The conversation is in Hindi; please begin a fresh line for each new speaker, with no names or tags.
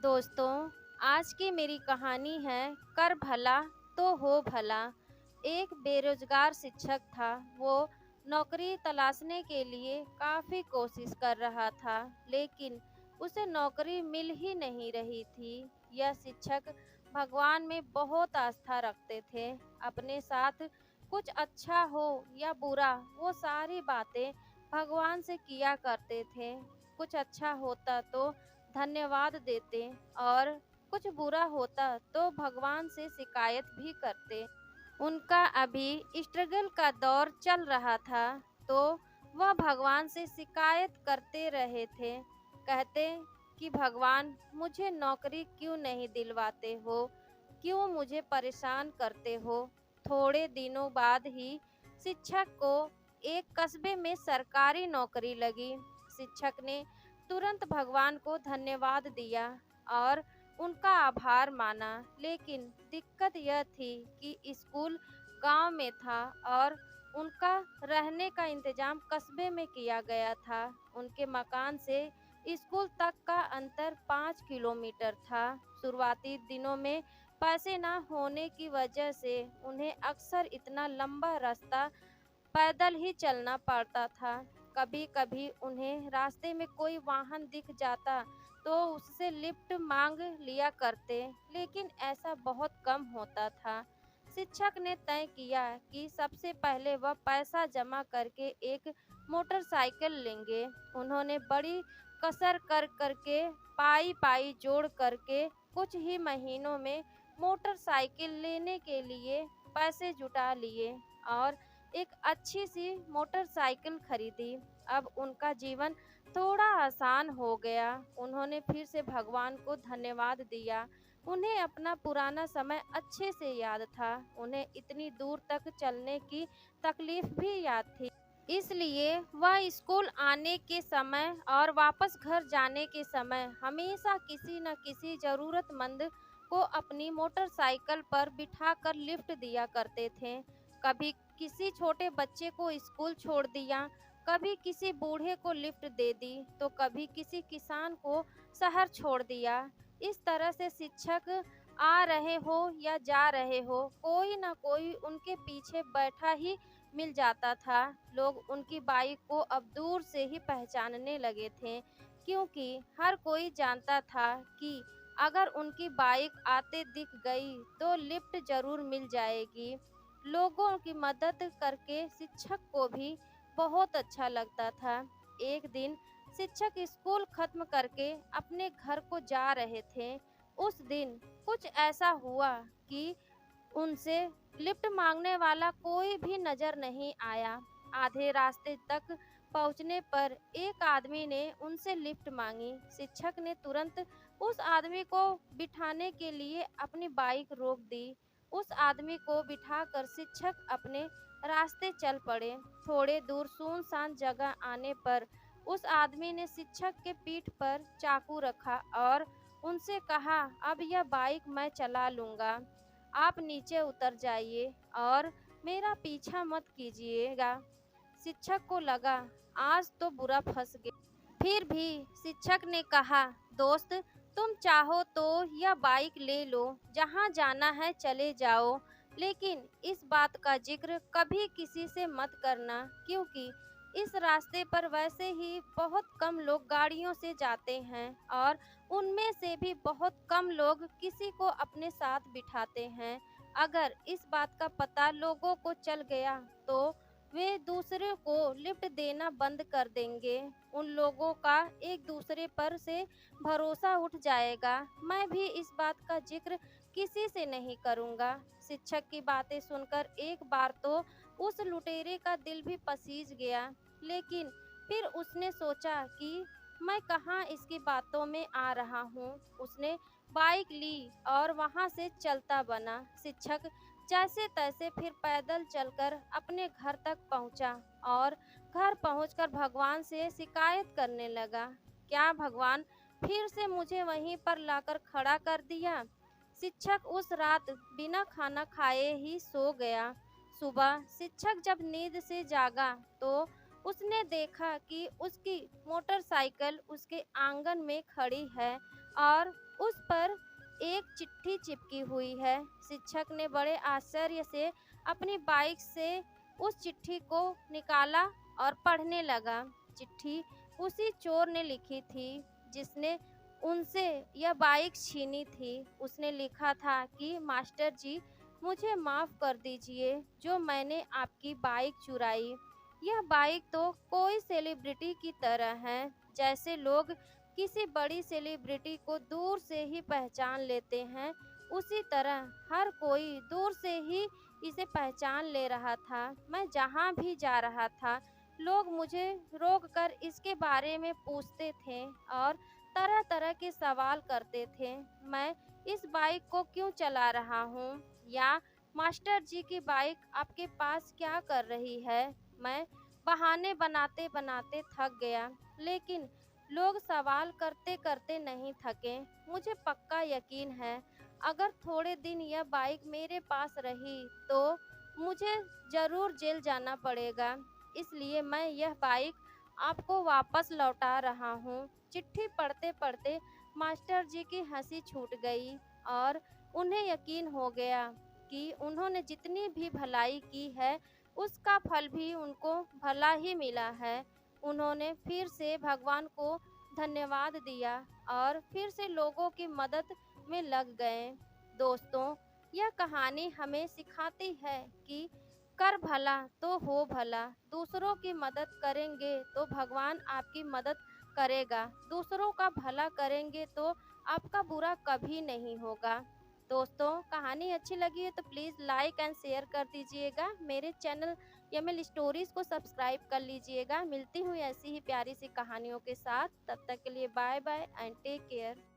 दोस्तों, आज की मेरी कहानी है कर भला तो हो भला। एक बेरोजगार शिक्षक था। वो नौकरी तलाशने के लिए काफ़ी कोशिश कर रहा था, लेकिन उसे नौकरी मिल ही नहीं रही थी। यह शिक्षक भगवान में बहुत आस्था रखते थे। अपने साथ कुछ अच्छा हो या बुरा, वो सारी बातें भगवान से किया करते थे। कुछ अच्छा होता तो धन्यवाद देते और कुछ बुरा होता तो भगवान से शिकायत भी करते। उनका अभी स्ट्रगल का दौर चल रहा था, तो वह भगवान से शिकायत करते रहे थे। कहते कि भगवान, मुझे नौकरी क्यों नहीं दिलवाते हो, क्यों मुझे परेशान करते हो। थोड़े दिनों बाद ही शिक्षक को एक कस्बे में सरकारी नौकरी लगी। शिक्षक ने तुरंत भगवान को धन्यवाद दिया और उनका आभार माना, लेकिन दिक्कत यह थी कि स्कूल गांव में था और उनका रहने का इंतजाम कस्बे में किया गया था। उनके मकान से स्कूल तक का अंतर 5 किलोमीटर था। शुरुआती दिनों में पैसे न होने की वजह से उन्हें अक्सर इतना लंबा रास्ता पैदल ही चलना पड़ता था। कभी-कभी उन्हें रास्ते में कोई वाहन दिख जाता तो उससे लिफ्ट मांग लिया करते, लेकिन ऐसा बहुत कम होता था। शिक्षक ने तय किया कि सबसे पहले वह पैसा जमा करके एक मोटरसाइकिल लेंगे। उन्होंने बड़ी कसर कर करके पाई पाई जोड़ करके कुछ ही महीनों में मोटरसाइकिल लेने के लिए पैसे जुटा लिए और एक अच्छी सी मोटरसाइकिल खरीदी। अब उनका जीवन थोड़ा आसान हो गया। उन्होंने फिर से भगवान को धन्यवाद दिया। उन्हें अपना पुराना समय अच्छे से याद था। उन्हें इतनी दूर तक चलने की तकलीफ भी याद थी। इसलिए वह स्कूल आने के समय और वापस घर जाने के समय हमेशा किसी न किसी जरूरतमंद को अपनी मोटरसाइकिल पर बिठाकर लिफ्ट दिया करते थे। कभी किसी छोटे बच्चे को स्कूल छोड़ दिया, कभी किसी बूढ़े को लिफ्ट दे दी, तो कभी किसी किसान को शहर छोड़ दिया। इस तरह से शिक्षक आ रहे हो या जा रहे हो, कोई ना कोई उनके पीछे बैठा ही मिल जाता था। लोग उनकी बाइक को अब दूर से ही पहचानने लगे थे, क्योंकि हर कोई जानता था कि अगर उनकी बाइक आते दिख गई तो लिफ्ट जरूर मिल जाएगी। लोगों की मदद करके शिक्षक को भी बहुत अच्छा लगता था। एक दिन शिक्षक स्कूल खत्म करके अपने घर को जा रहे थे। उस दिन कुछ ऐसा हुआ कि उनसे लिफ्ट मांगने वाला कोई भी नजर नहीं आया। आधे रास्ते तक पहुंचने पर एक आदमी ने उनसे लिफ्ट मांगी। शिक्षक ने तुरंत उस आदमी को बिठाने के लिए अपनी बाइक रोक दी। उस आदमी को बिठाकर शिक्षक अपने रास्ते चल पड़े। थोड़े दूर सुनसान जगह आने पर उस आदमी ने शिक्षक के पीठ पर चाकू रखा और उनसे कहा, अब यह बाइक मैं चला लूंगा, आप नीचे उतर जाइए और मेरा पीछा मत कीजिएगा। शिक्षक को लगा आज तो बुरा फंस गया। फिर भी शिक्षक ने कहा, दोस्त, तुम चाहो तो यह बाइक ले लो, जहाँ जाना है चले जाओ, लेकिन इस बात का जिक्र कभी किसी से मत करना, क्योंकि इस रास्ते पर वैसे ही बहुत कम लोग गाड़ियों से जाते हैं और उनमें से भी बहुत कम लोग किसी को अपने साथ बिठाते हैं। अगर इस बात का पता लोगों को चल गया तो वे दूसरे को लिफ्ट देना बंद कर देंगे। उन लोगों का एक दूसरे पर से भरोसा उठ जाएगा। मैं भी इस बात का जिक्र किसी से नहीं करूँगा। शिक्षक की बातें सुनकर एक बार तो उस लुटेरे का दिल भी पसीज गया, लेकिन फिर उसने सोचा कि मैं कहाँ इसकी बातों में आ रहा हूँ। उसने बाइक ली और वहाँ से चलता बना। शिक्षक जैसे तैसे फिर पैदल चलकर अपने घर तक पहुँचा और घर पहुंचकर भगवान से शिकायत करने लगा, क्या भगवान फिर से मुझे वहीं पर लाकर खड़ा कर दिया। शिक्षक उस रात बिना खाना खाए ही सो गया। सुबह शिक्षक जब नींद से जागा तो उसने देखा कि उसकी मोटरसाइकिल उसके आंगन में खड़ी है और उस पर एक चिट्ठी चिपकी हुई है। शिक्षक ने बड़े आश्चर्य से अपनी बाइक से उस चिट्ठी को निकाला और पढ़ने लगा। चिट्ठी उसी चोर ने लिखी थी जिसने उनसे यह बाइक छीनी थी। उसने लिखा था कि मास्टर जी, मुझे माफ़ कर दीजिए जो मैंने आपकी बाइक चुराई। यह बाइक तो कोई सेलिब्रिटी की तरह है, जैसे लोग किसी बड़ी सेलिब्रिटी को दूर से ही पहचान लेते हैं, उसी तरह हर कोई दूर से ही इसे पहचान ले रहा था। मैं जहाँ भी जा रहा था, लोग मुझे रोककर इसके बारे में पूछते थे और तरह-तरह के सवाल करते थे। मैं इस बाइक को क्यों चला रहा हूँ, या मास्टर जी की बाइक आपके पास क्या कर रही है। मैं बहाने बनाते-बनाते थक गया, लेकिन लोग सवाल करते-करते नहीं थके। मुझे पक्का यकीन है, अगर थोड़े दिन यह बाइक मेरे पास रही, तो मुझे ज़रूर जेल जाना पड़ेगा। इसलिए मैं यह बाइक आपको वापस लौटा रहा हूँ। चिट्ठी पढ़ते-पढ़ते मास्टर जी की हँसी छूट गई और उन्हें यकीन हो गया कि उन्होंने जितनी भी भलाई की है, उसका फल भी उनको भला ही मिला है। उन्होंने फिर से भगवान को धन्यवाद दिया और फिर से लोगों की मदद में लग गए। दोस्तों, यह कहानी हमें सिखाती है कि कर भला तो हो भला। दूसरों की मदद करेंगे तो भगवान आपकी मदद करेगा। दूसरों का भला करेंगे तो आपका बुरा कभी नहीं होगा। दोस्तों, कहानी अच्छी लगी है तो प्लीज़ लाइक एंड शेयर कर दीजिएगा। मेरे चैनल यमल स्टोरीज़ को सब्सक्राइब कर लीजिएगा। मिलती हूँ ऐसी ही प्यारी सी कहानियों के साथ। तब तक के लिए bye bye and take care.